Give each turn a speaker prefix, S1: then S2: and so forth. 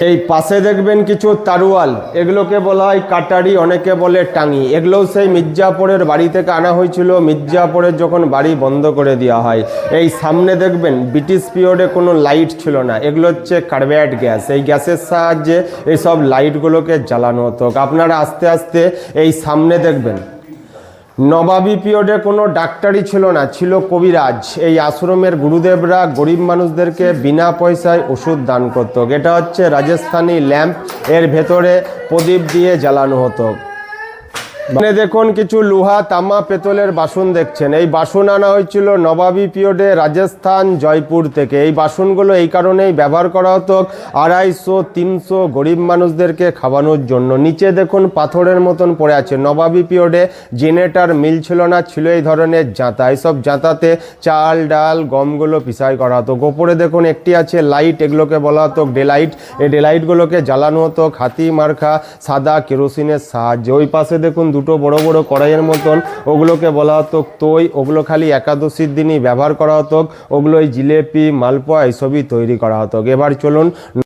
S1: এই পাশে দেখবেন কিছু তারুয়াল, এগুলোকে বলা হয় কাটারি, অনেকে বলে টাঙি। এগুলোও সেই মির্জাপুরের বাড়ি থেকে আনা হয়েছিল, মির্জাপুরের যখন বাড়ি বন্ধ করে দেওয়া হয়। এই সামনে দেখবেন ব্রিটিশ পিরিয়ডে কোনো লাইট ছিল না, এগুলো হচ্ছে কার্বাইড গ্যাস। এই গ্যাসের সাহায্যে এইসব লাইটগুলোকে জ্বালানো হতো। আপনারা আস্তে আস্তে এই সামনে দেখবেন নবাবী পিরিয়ডে কোনো ডাক্তারই ছিল না, ছিল কবিরাজ। এই আশ্রমের গুরুদেবরা গরিব মানুষদেরকে বিনা পয়সায় ওষুধ দান করত। এটা হচ্ছে রাজস্থানী ল্যাম্প, এর ভেতরে প্রদীপ দিয়ে জ্বালানো হতো। এখানে দেখুন কিছু লোহা, তামা, পেতলের বাসন দেখছেন। এই বাসন আনা হয়েছিল নবাবী পিরিয়ডে রাজস্থান, জয়পুর থেকে। এই বাসনগুলো এই কারণেই ব্যবহার করা হতো 250-300 গরিব মানুষদেরকে খাওয়ানোর জন্য। নিচে দেখুন পাথরের মতন পড়ে আছে। নবাবী পিরিয়ডে জেনারেটর মিল ছিল না, ছিল এই ধরনের জাঁতা। এইসব জাঁতাতে চাল ডাল গমগুলো পিসাই করা হতো। গোপরে দেখুন একটি আছে লাইট, এগুলোকে বলা হতো ডেলাইট। এই ডেলাইটগুলোকে জ্বালানো হতো হাতি মার্কা সাদা কেরোসিনের সাহায্যে। ওই পাশে দেখুন দুটো বড় বড় কড়াইয়ের মতন, ওগুলোকে বলা হতো তৈ। ওগুলো খালি একাদশীর দিনই ব্যবহার করা হতো। ওগুলো এই জিলেপি, মালপোয়া এইসবই তৈরি করা হতো। এবার চলুন